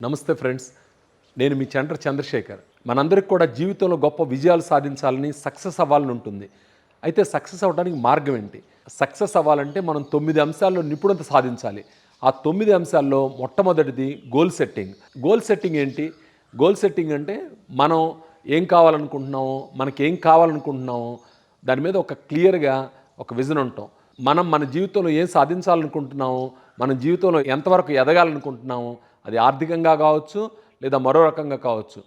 నమస్తే ఫ్రెండ్స్, నేను మీ చంద్రశేఖర్. మనందరికి కూడా జీవితంలో గొప్ప విజయాలు సాధించాలని, సక్సెస్ అవ్వాలని ఉంటుంది. అయితే సక్సెస్ అవ్వడానికి మార్గం ఏంటి? సక్సెస్ అవ్వాలంటే మనం 9 అంశాల్లో నిపుణత సాధించాలి. ఆ 9 అంశాల్లో మొట్టమొదటిది గోల్ సెట్టింగ్. గోల్ సెట్టింగ్ ఏంటి? గోల్ సెట్టింగ్ అంటే మనం ఏం కావాలనుకుంటున్నామో, మనకేం కావాలనుకుంటున్నామో దాని మీద ఒక క్లియర్గా ఒక విజన్ ఉంటాం. మనం మన జీవితంలో ఏం సాధించాలనుకుంటున్నామో, మన జీవితంలో ఎంతవరకు ఎదగాలనుకుంటున్నామో, అది ఆర్థికంగా కావచ్చు లేదా మరో రకంగా కావచ్చు,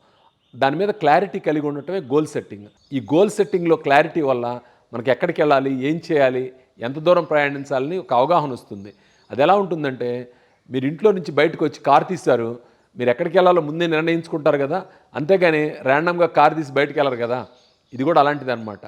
దాని మీద క్లారిటీ కలిగి ఉండటమే గోల్ సెట్టింగ్. ఈ గోల్ సెట్టింగ్లో క్లారిటీ వల్ల మనకి ఎక్కడికి వెళ్ళాలి, ఏం చేయాలి, ఎంత దూరం ప్రయాణించాలని ఒక అవగాహన వస్తుంది. అది ఎలా ఉంటుందంటే, మీరు ఇంట్లో నుంచి బయటకు వచ్చి కారు తీశారు, మీరు ఎక్కడికి వెళ్ళాలో ముందే నిర్ణయించుకుంటారు కదా, అంతేగాని ర్యాండమ్గా కారు తీసి బయటకు వెళ్ళరు కదా. ఇది కూడా అలాంటిది అనమాట.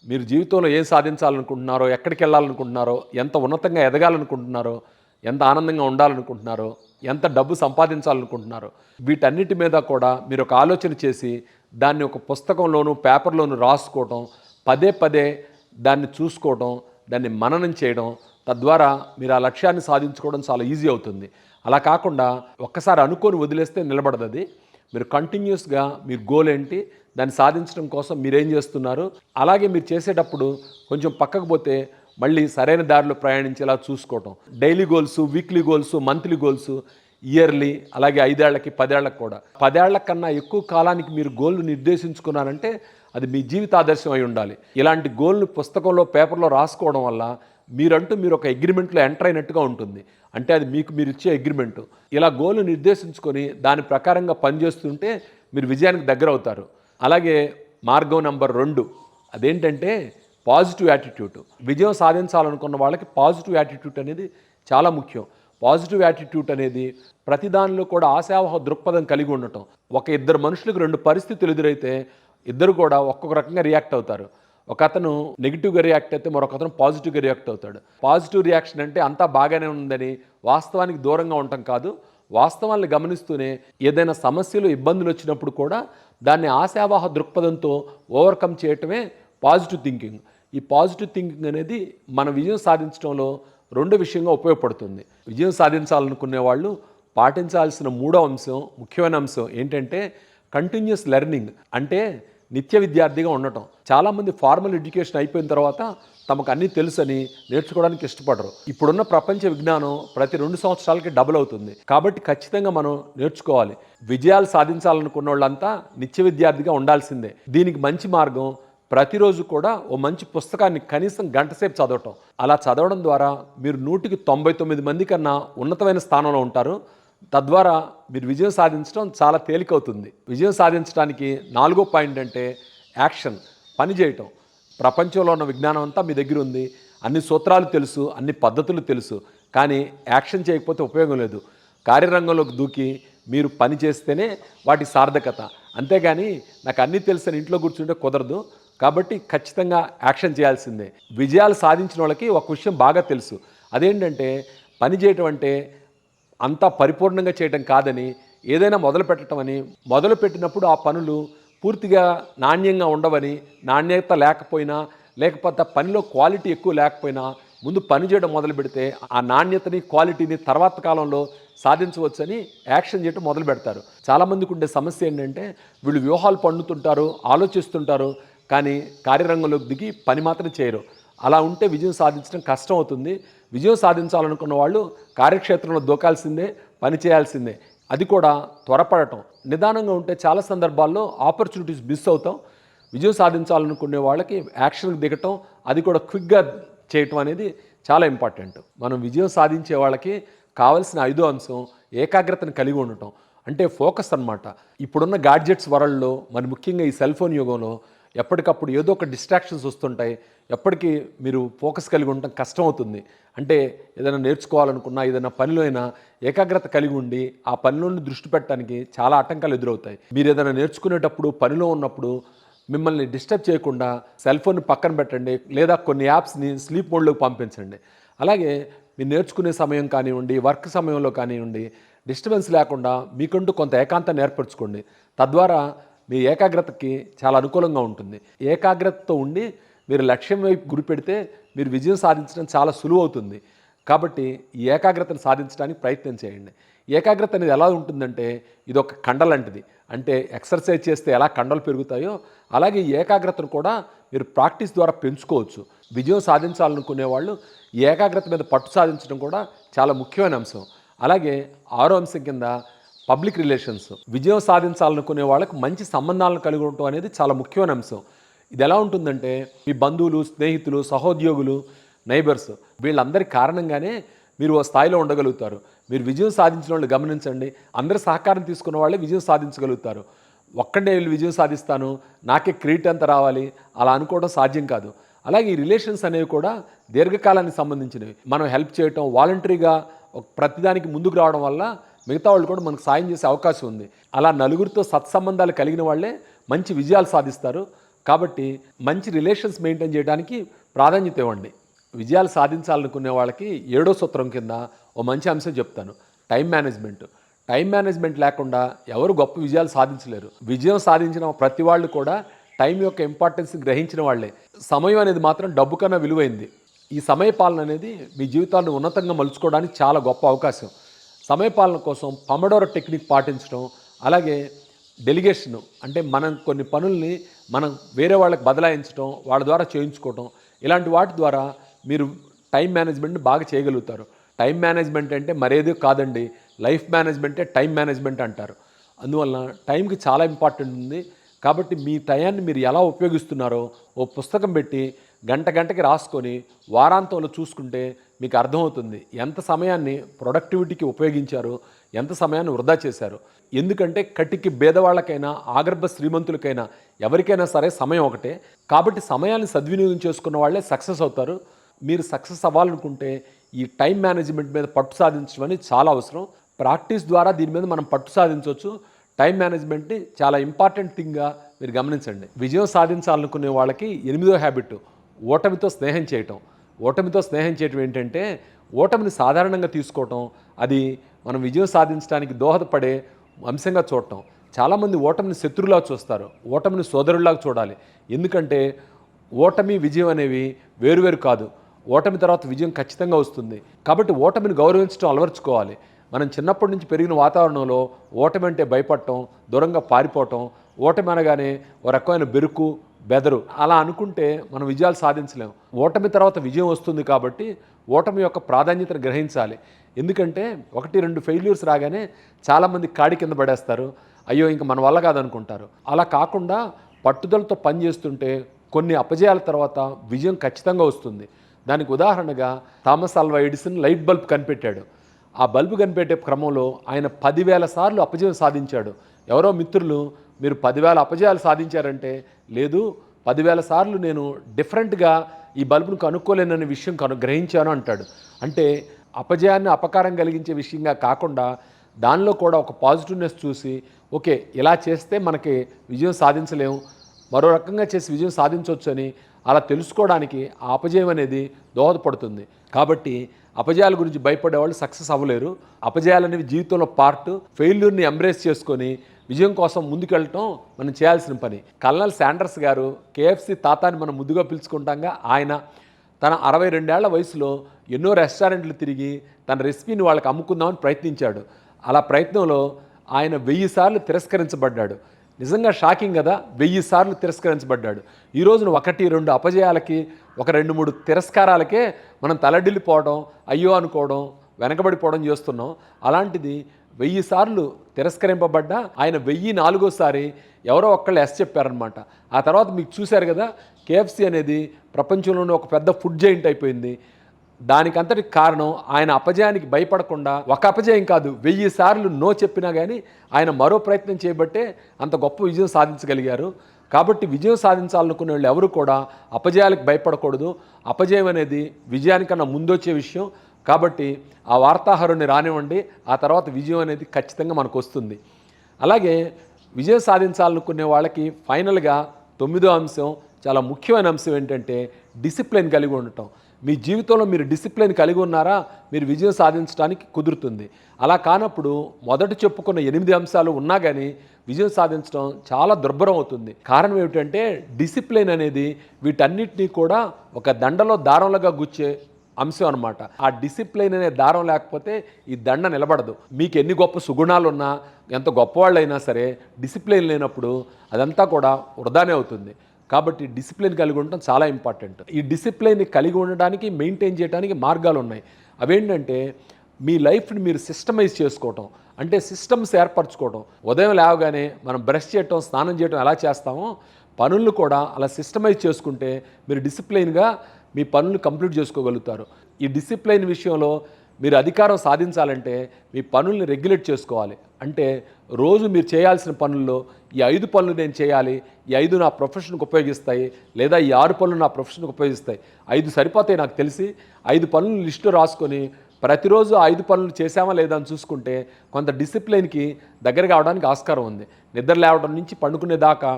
మీరు జీవితంలో ఏం సాధించాలనుకుంటున్నారో, ఎక్కడికి వెళ్ళాలనుకుంటున్నారో, ఎంత ఉన్నతంగా ఎదగాలనుకుంటున్నారో, ఎంత ఆనందంగా ఉండాలనుకుంటున్నారో, ఎంత డబ్బు సంపాదించాలనుకుంటున్నారో, వీటన్నిటి మీద కూడా మీరు ఒక ఆలోచన చేసి దాన్ని ఒక పుస్తకంలోనూ పేపర్లోనూ రాసుకోవటం, పదే పదే దాన్ని చూసుకోవడం, దాన్ని మననం చేయడం, తద్వారా మీరు ఆ లక్ష్యాన్ని సాధించుకోవడం చాలా ఈజీ అవుతుంది. అలా కాకుండా ఒక్కసారి అనుకొని వదిలేస్తే నిలబడదు అది. మీరు కంటిన్యూస్గా మీ గోల్ ఏంటి, దాన్ని సాధించడం కోసం మీరేం చేస్తున్నారు, అలాగే మీరు చేసేటప్పుడు కొంచెం పక్కకు పోతే మళ్ళీ సరైన దారిలో ప్రయాణించేలా చూసుకోవటం. Daily goals, weekly goals, monthly goals, yearly, అలాగే 5 ఏళ్లకి 10 ఏళ్లకు కూడా. 10 ఏళ్ల కన్నా ఎక్కువ కాలానికి మీరు గోల్ను నిర్దేశించుకున్నారంటే అది మీ జీవిత ఆదర్శం అయి ఉండాలి. ఇలాంటి గోల్ను పుస్తకంలో, పేపర్లో రాసుకోవడం వల్ల మీరు ఒక అగ్రిమెంట్లో ఎంటర్ అయినట్టుగా ఉంటుంది. అంటే అది మీరు ఇచ్చే అగ్రిమెంటు. ఇలా గోల్ను నిర్దేశించుకొని దాని ప్రకారంగా పనిచేస్తుంటే మీరు విజయానికి దగ్గర అవుతారు. అలాగే మార్గం నెంబర్ 2 అదేంటంటే పాజిటివ్ యాటిట్యూడ్. విజయం సాధించాలనుకున్న వాళ్ళకి పాజిటివ్ యాటిట్యూడ్ అనేది చాలా ముఖ్యం. పాజిటివ్ యాటిట్యూడ్ అనేది ప్రతి దానిలో కూడా ఆశావహ దృక్పథం కలిగి ఉండటం. ఒక ఇద్దరు మనుషులకు 2 పరిస్థితులు ఎదురైతే ఇద్దరు కూడా ఒక్కొక్క రకంగా రియాక్ట్ అవుతారు. ఒక అతను నెగిటివ్గా రియాక్ట్ అయితే మరొక అతను పాజిటివ్గా రియాక్ట్ అవుతాడు. పాజిటివ్ రియాక్షన్ అంటే అంతా బాగానే ఉందని వాస్తవానికి దూరంగా ఉండటం కాదు. వాస్తవాన్ని గమనిస్తూనే ఏదైనా సమస్యలు, ఇబ్బందులు వచ్చినప్పుడు కూడా దాన్ని ఆశావాహ దృక్పథంతో ఓవర్కమ్ చేయటమే పాజిటివ్ థింకింగ్. ఈ పాజిటివ్ థింకింగ్ అనేది మన విజయం సాధించడంలో 2 విషయంగా ఉపయోగపడుతుంది. విజయం సాధించాలనుకునే వాళ్ళు పాటించాల్సిన 3వ అంశం, ముఖ్యమైన అంశం ఏంటంటే కంటిన్యూస్ లెర్నింగ్. అంటే నిత్య విద్యార్థిగా ఉండటం. చాలామంది ఫార్మల్ ఎడ్యుకేషన్ అయిపోయిన తర్వాత తమకు అన్నీ తెలుసని నేర్చుకోవడానికి ఇష్టపడరు. ఇప్పుడున్న ప్రపంచ విజ్ఞానం ప్రతి 2 సంవత్సరాలకి డబుల్ అవుతుంది. కాబట్టి ఖచ్చితంగా మనం నేర్చుకోవాలి. విజయాలు సాధించాలనుకున్న వాళ్ళంతా నిత్య విద్యార్థిగా ఉండాల్సిందే. దీనికి మంచి మార్గం ప్రతిరోజు కూడా ఓ మంచి పుస్తకాన్ని కనీసం గంటసేపు చదవటం. అలా చదవడం ద్వారా మీరు 100కి 99 మంది కన్నా ఉన్నతమైన స్థానంలో ఉంటారు. తద్వారా మీరు విజయం సాధించడం చాలా తేలికవుతుంది. విజయం సాధించడానికి 4వ పాయింట్ అంటే యాక్షన్, పని చేయటం. ప్రపంచంలో ఉన్న విజ్ఞానం అంతా మీ దగ్గర ఉంది. అన్ని సూత్రాలు తెలుసు, అన్ని పద్ధతులు తెలుసు. కానీ యాక్షన్ చేయకపోతే ఉపయోగం లేదు. కార్యరంగంలోకి దూకి మీరు పని చేస్తేనే వాటి సార్థకత. అంతేగాని నాకు అన్నీ తెలుసని ఇంట్లో కూర్చుంటే కుదరదు. కాబట్టి ఖచ్చితంగా యాక్షన్ చేయాల్సిందే. విజయాలు సాధించిన వాళ్ళకి ఒక విషయం బాగా తెలుసు. అదేంటంటే పని చేయటం అంటే అంతా పరిపూర్ణంగా చేయటం కాదని, ఏదైనా మొదలుపెట్టడం అని, మొదలుపెట్టినప్పుడు ఆ పనులు పూర్తిగా నాణ్యంగా ఉండవని, నాణ్యత లేకపోయినా, లేకపోతే పనిలో క్వాలిటీ ఎక్కువ లేకపోయినా ముందు పని చేయడం మొదలు పెడితే ఆ నాణ్యతని, క్వాలిటీని తర్వాత కాలంలో సాధించవచ్చని యాక్షన్ చేయడం మొదలు పెడతారు. చాలామందికి ఉండే సమస్య ఏంటంటే వీళ్ళు వ్యూహాలు పన్నుతుంటారు, ఆలోచిస్తుంటారు, కానీ కార్యరంగంలోకి దిగి పని మాత్రం చేయరు. అలా ఉంటే విజయం సాధించడం కష్టం అవుతుంది. విజయం సాధించాలనుకున్న వాళ్ళు కార్యక్షేత్రంలో దూకాల్సిందే, పని చేయాల్సిందే. అది కూడా త్వరపడటం. నిదానంగా ఉంటే చాలా సందర్భాల్లో ఆపర్చునిటీస్ మిస్ అవుతాం. విజయం సాధించాలనుకునే వాళ్ళకి యాక్షన్కి దిగటం, అది కూడా క్విక్గా చేయటం అనేది చాలా ఇంపార్టెంట్. మనం విజయం సాధించే వాళ్ళకి కావాల్సిన 5వ అంశం ఏకాగ్రతను కలిగి ఉండటం. అంటే ఫోకస్ అన్నమాట. ఇప్పుడున్న గాడ్జెట్స్ వరల్డ్లో, మరి ముఖ్యంగా ఈ సెల్ ఫోన్ యుగంలో ఎప్పటికప్పుడు ఏదో ఒక డిస్ట్రాక్షన్స్ వస్తుంటాయి. ఎప్పటికీ మీరు ఫోకస్ కలిగి ఉండటం కష్టం అవుతుంది. అంటే ఏదైనా నేర్చుకోవాలనుకున్నా, ఏదైనా పనిలో అయినా ఏకాగ్రత కలిగి ఉండి ఆ పనిలోని దృష్టి పెట్టడానికి చాలా ఆటంకాలు ఎదురవుతాయి. మీరు ఏదైనా నేర్చుకునేటప్పుడు, పనిలో ఉన్నప్పుడు మిమ్మల్ని డిస్టర్బ్ చేయకుండా సెల్ ఫోన్ని పక్కన పెట్టండి, లేదా కొన్ని యాప్స్ని స్లీప్ మోడ్లోకి పంపించండి. అలాగే మీరు నేర్చుకునే సమయం కానివ్వండి, వర్క్ సమయంలో కానివ్వండి, డిస్టర్బెన్స్ లేకుండా మీకంటూ కొంత ఏకాంతాన్ని ఏర్పరచుకోండి. తద్వారా మీ ఏకాగ్రతకి చాలా అనుకూలంగా ఉంటుంది. ఏకాగ్రతతో ఉండి మీరు లక్ష్యం వైపు గురిపెడితే మీరు విజయం సాధించడం చాలా సులువు అవుతుంది. కాబట్టి ఈ ఏకాగ్రతను సాధించడానికి ప్రయత్నం చేయండి. ఏకాగ్రత అనేది ఎలా ఉంటుందంటే ఇది ఒక కండ లాంటిది. అంటే ఎక్సర్సైజ్ చేస్తే ఎలా కండలు పెరుగుతాయో అలాగే ఈ ఏకాగ్రతను కూడా మీరు ప్రాక్టీస్ ద్వారా పెంచుకోవచ్చు. విజయం సాధించాలనుకునే వాళ్ళు ఈ ఏకాగ్రత మీద పట్టు సాధించడం కూడా చాలా ముఖ్యమైన అంశం. అలాగే ఆరో అంశం కింద పబ్లిక్ రిలేషన్స్. విజయం సాధించాలనుకునే వాళ్ళకు మంచి సంబంధాలను కలిగి ఉండటం అనేది చాలా ముఖ్యమైన అంశం. ఇది ఎలా ఉంటుందంటే మీ బంధువులు, స్నేహితులు, సహోద్యోగులు, నైబర్స్ వీళ్ళందరి కారణంగానే మీరు ఓ స్థాయిలో ఉండగలుగుతారు. మీరు విజయం సాధించిన వాళ్ళు గమనించండి. అందరి సహకారం తీసుకున్న వాళ్ళే విజయం సాధించగలుగుతారు. ఒక్కడే వెళ్ళి విజయం సాధిస్తాను, నాకే క్రెడిట్ అంత రావాలి అలా అనుకోవడం సాధ్యం కాదు. అలాగే ఈ రిలేషన్స్ అనేవి కూడా దీర్ఘకాలానికి సంబంధించినవి. మనం హెల్ప్ చేయటం, వాలంటరీగా ప్రతిదానికి ముందుకు రావడం వల్ల మిగతా వాళ్ళు కూడా మనకు సాయం చేసే అవకాశం ఉంది. అలా నలుగురితో సత్సంబంధాలు కలిగిన వాళ్ళే మంచి విజయాలు సాధిస్తారు. కాబట్టి మంచి రిలేషన్స్ మెయింటైన్ చేయడానికి ప్రాధాన్యత ఇవ్వండి. విజయాలు సాధించాలనుకునే వాళ్ళకి 7వ సూత్రం కింద ఓ మంచి అంశం చెప్తాను. Time management. టైం మేనేజ్మెంట్ లేకుండా ఎవరు గొప్ప విజయాలు సాధించలేరు. విజయం సాధించిన ప్రతి వాళ్ళు కూడా టైం యొక్క ఇంపార్టెన్స్ని గ్రహించిన వాళ్ళే. సమయం అనేది మాత్రం డబ్బు కన్నా విలువైంది. ఈ సమయపాలన అనేది మీ జీవితాన్ని ఉన్నతంగా మలుచుకోవడానికి చాలా గొప్ప అవకాశం. సమయపాలన కోసం పొమడోరో టెక్నిక్ పాటించడం, అలాగే డెలిగేషను అంటే మనం కొన్ని పనుల్ని మనం వేరే వాళ్ళకి బదలాయించడం, వాళ్ళ ద్వారా చేయించుకోవటం, ఇలాంటి వాటి ద్వారా మీరు టైం మేనేజ్మెంట్ని బాగా చేయగలుగుతారు. టైం మేనేజ్మెంట్ అంటే మరేదో కాదండి, లైఫ్ మేనేజ్మెంటే టైం మేనేజ్మెంట్ అంటారు. అందువల్ల టైంకి చాలా ఇంపార్టెంట్ ఉంది. కాబట్టి మీ టయాన్ని మీరు ఎలా ఉపయోగిస్తున్నారో ఓ పుస్తకం పెట్టి గంటకి రాసుకొని వారాంతంలో చూసుకుంటే మీకు అర్థమవుతుంది ఎంత సమయాన్ని ప్రొడక్టివిటీకి ఉపయోగించారు, ఎంత సమయాన్ని వృధా చేశారు. ఎందుకంటే కటికి పేదవాళ్ళకైనా ఆగర్భ శ్రీమంతులకైనా ఎవరికైనా సరే సమయం ఒకటే. కాబట్టి సమయాన్ని సద్వినియోగం చేసుకున్న వాళ్ళే సక్సెస్ అవుతారు. మీరు సక్సెస్ అవ్వాలనుకుంటే ఈ టైం మేనేజ్మెంట్ మీద పట్టు సాధించడం అనేది చాలా అవసరం. ప్రాక్టీస్ ద్వారా దీని మీద మనం పట్టు సాధించవచ్చు. టైం మేనేజ్మెంట్ని చాలా ఇంపార్టెంట్ థింగ్గా మీరు గమనించండి. విజయం సాధించాలనుకునే వాళ్ళకి 8వ హ్యాబిట్ ఓటమితో స్నేహం చేయటం. ఓటమితో స్నేహం చేయటం ఏంటంటే ఓటమిని సాధారణంగా తీసుకోవటం, అది మనం విజయం సాధించడానికి దోహదపడే అంశంగా చూడటం. చాలామంది ఓటమిని శత్రువులా చూస్తారు, ఓటమిని సోదరులాగా చూడాలి. ఎందుకంటే ఓటమి విజయం అనేవి వేరువేరు కాదు. ఓటమి తర్వాత విజయం ఖచ్చితంగా వస్తుంది. కాబట్టి ఓటమిని గౌరవించడం అలవర్చుకోవాలి. మనం చిన్నప్పటి నుంచి పెరిగిన వాతావరణంలో ఓటమి అంటే భయపడటం, దూరంగా పారిపోవటం, ఓటమి అనగానే ఓ రకమైన బెరుకు, బెదరు అలా అనుకుంటే మనం విజయాలు సాధించలేము. ఓటమి తర్వాత విజయం వస్తుంది కాబట్టి ఓటమి యొక్క ప్రాధాన్యతను గ్రహించాలి. ఎందుకంటే 1-2 ఫెయిల్యూర్స్ రాగానే చాలామంది కాడి కింద పడేస్తారు, అయ్యో ఇంక మన వల్ల కాదనుకుంటారు. అలా కాకుండా పట్టుదలతో పనిచేస్తుంటే కొన్ని అపజయాల తర్వాత విజయం ఖచ్చితంగా వస్తుంది. దానికి ఉదాహరణగా Thomas Alva Edison light bulb కనిపెట్టాడు. ఆ బల్బు కనిపెట్టే క్రమంలో ఆయన 10,000 సార్లు అపజయం సాధించాడు. ఎవరో మిత్రులు మీరు 10,000 అపజయాలు సాధించారంటే, లేదు 10,000 సార్లు నేను డిఫరెంట్గా ఈ బల్బును కనుక్కోలేననే విషయం గ్రహించాను అంటాడు. అంటే అపజయాన్ని అపకారం కలిగించే విషయంగా కాకుండా దానిలో కూడా ఒక పాజిటివ్నెస్ చూసి, ఓకే ఇలా చేస్తే మనకి విజయం సాధించలేము, మరో రకంగా చేసి విజయం సాధించవచ్చు అని అలా తెలుసుకోవడానికి ఆ అపజయం అనేది దోహదపడుతుంది. కాబట్టి అపజయాల గురించి భయపడేవాళ్ళు సక్సెస్ అవ్వలేరు. అపజయాలు అనేవి జీవితంలో పార్ట్. ఫెయిల్యూర్ని ఎంబ్రేస్ చేసుకొని విజయం కోసం ముందుకెళ్ళటం మనం చేయాల్సిన పని. కల్నల్ శాండర్స్ గారు KFC తాతాని మనం ముద్దుగా పిలుచుకుంటాంగా, ఆయన తన 62 ఏళ్ల వయసులో ఎన్నో రెస్టారెంట్లు తిరిగి తన రెసిపీని వాళ్ళకి అమ్ముకుందామని ప్రయత్నించాడు. అలా ప్రయత్నంలో ఆయన 1000 సార్లు తిరస్కరించబడ్డాడు. నిజంగా షాకింగ్ కదా, 1000 సార్లు తిరస్కరించబడ్డాడు. ఈ రోజున 1-2 అపజయాలకి, 1-2-3 తిరస్కారాలకే మనం తలడిల్లిపోవడం, అయ్యో అనుకోవడం, వెనకబడిపోవడం చేస్తున్నాం. అలాంటిది 1000 సార్లు తిరస్కరింపబడ్డా ఆయన 1004సారి ఎవరో ఒక్కళ్ళు ఎస్ చెప్పారనమాట. ఆ తర్వాత మీకు చూశారు కదా, KFC అనేది ప్రపంచంలోనే ఒక పెద్ద ఫుడ్ జైంట్ అయిపోయింది. దానికంతటికి కారణం ఆయన అపజయానికి భయపడకుండా, ఒక అపజయం కాదు 1000 సార్లు నో చెప్పినా కానీ ఆయన మరో ప్రయత్నం చేయబట్టే అంత గొప్ప విజయం సాధించగలిగారు. కాబట్టి విజయం సాధించాలనుకునే వాళ్ళు ఎవరు కూడా అపజయాలకు భయపడకూడదు. అపజయం అనేది విజయానికన్నా ముందొచ్చే విషయం. కాబట్టి ఆ వార్తాహరుని రానివ్వండి, ఆ తర్వాత విజయం అనేది ఖచ్చితంగా మనకు వస్తుంది. అలాగే విజయం సాధించాలనుకునే వాళ్ళకి ఫైనల్గా 9వ అంశం, చాలా ముఖ్యమైన అంశం ఏంటంటే డిసిప్లిన్ కలిగి ఉండటం. మీ జీవితంలో మీరు డిసిప్లిన్ కలిగి ఉన్నారా, మీరు విజయం సాధించడానికి కుదురుతుంది. అలా కానప్పుడు మొదట చెప్పుకున్న 8 అంశాలు ఉన్నా కానీ విజయం సాధించడం చాలా దుర్భరం అవుతుంది. కారణం ఏమిటంటే డిసిప్లిన్ అనేది వీటన్నిటినీ కూడా ఒక దండలో దారంలాగా గుచ్చే అంశం అనమాట. ఆ డిసిప్లైన్ అనే దారం లేకపోతే ఈ దండ నిలబడదు. మీకు ఎన్ని గొప్ప సుగుణాలు ఉన్నా, ఎంత గొప్పవాళ్ళైనా సరే డిసిప్లైన్ లేనప్పుడు అదంతా కూడా వృధానే అవుతుంది. కాబట్టి డిసిప్లిన్ కలిగి ఉండటం చాలా ఇంపార్టెంట్. ఈ డిసిప్లిన్ కలిగి ఉండడానికి, మెయింటైన్ చేయడానికి మార్గాలు ఉన్నాయి. అవేంటంటే మీ లైఫ్ని మీరు సిస్టమైజ్ చేసుకోవటం, అంటే సిస్టమ్స్ ఏర్పరచుకోవటం. ఉదయం లేవగానే మనం బ్రష్ చేయటం, స్నానం చేయటం ఎలా చేస్తామో పనులను కూడా అలా సిస్టమైజ్ చేసుకుంటే మీరు డిసిప్లైన్గా మీ పనులు కంప్లీట్ చేసుకోగలుగుతారు. ఈ డిసిప్లైన్ విషయంలో మీరు అధికారం సాధించాలంటే మీ పనుల్ని రెగ్యులేట్ చేసుకోవాలి. అంటే రోజు మీరు చేయాల్సిన పనుల్లో ఈ 5 పనులు నేను చేయాలి, ఈ 5 నా ప్రొఫెషన్కి ఉపయోగిస్తాయి, లేదా ఈ 6 పనులు నా ప్రొఫెషన్కి ఉపయోగిస్తాయి. 5 సరిపోతాయి నాకు తెలిసి. 5 పనులు లిస్టు రాసుకొని ప్రతిరోజు 5 పనులు చేశామా లేదా అని చూసుకుంటే కొంత డిసిప్లైన్కి దగ్గరగా అవడానికి ఆస్కారం ఉంది. నిద్ర లేవడం నుంచి పండుకునే దాకా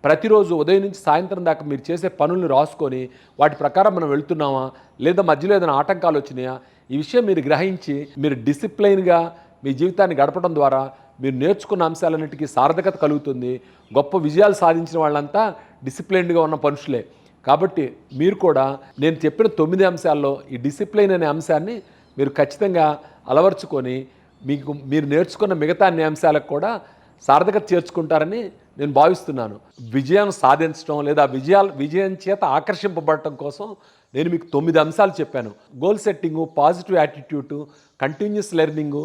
ప్రతిరోజు ఉదయం నుంచి సాయంత్రం దాకా మీరు చేసే పనులను రాసుకొని వాటి ప్రకారం మనం వెళ్తున్నామా, లేదా మధ్యలో ఏదైనా ఆటంకాలు వచ్చినాయా, ఈ విషయం మీరు గ్రహించి మీరు డిసిప్లైన్గా మీ జీవితాన్ని గడపడం ద్వారా మీరు నేర్చుకున్న అంశాలన్నిటికీ సార్థకత కలుగుతుంది. గొప్ప విజయాలు సాధించిన వాళ్ళంతా డిసిప్లైన్డ్గా ఉన్న మనుషులే. కాబట్టి మీరు కూడా నేను చెప్పిన 9 అంశాల్లో ఈ డిసిప్లైన్ అనే అంశాన్ని మీరు ఖచ్చితంగా అలవర్చుకొని మీరు నేర్చుకున్న మిగతా అన్ని అంశాలకు కూడా సార్థకత చేర్చుకుంటారని నేను భావిస్తున్నాను. విజయం సాధించడం లేదా విజయం చేత ఆకర్షింపబడటం కోసం నేను మీకు 9 అంశాలు చెప్పాను. Goal setting, positive attitude, continuous learning,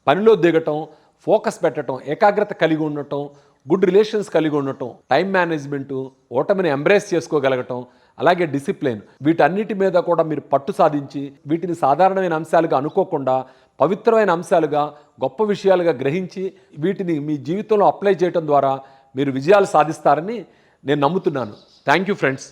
పనిలో దిగటం, ఫోకస్ పెట్టడం, ఏకాగ్రత కలిగి ఉండటం, గుడ్ రిలేషన్స్ కలిగి ఉండటం, టైం మేనేజ్మెంటు, ఓటమిని ఎంబ్రేస్ చేసుకోగలగటం, అలాగే డిసిప్లిన్. వీటన్నిటి మీద కూడా మీరు పట్టు సాధించి వీటిని సాధారణమైన అంశాలుగా అనుకోకుండా పవిత్రమైన అంశాలుగా, గొప్ప విషయాలుగా గ్రహించి వీటిని మీ జీవితంలో అప్లై చేయడం ద్వారా మీరు విజయాలు సాధిస్తారని నేను నమ్ముతున్నాను. Thank you friends.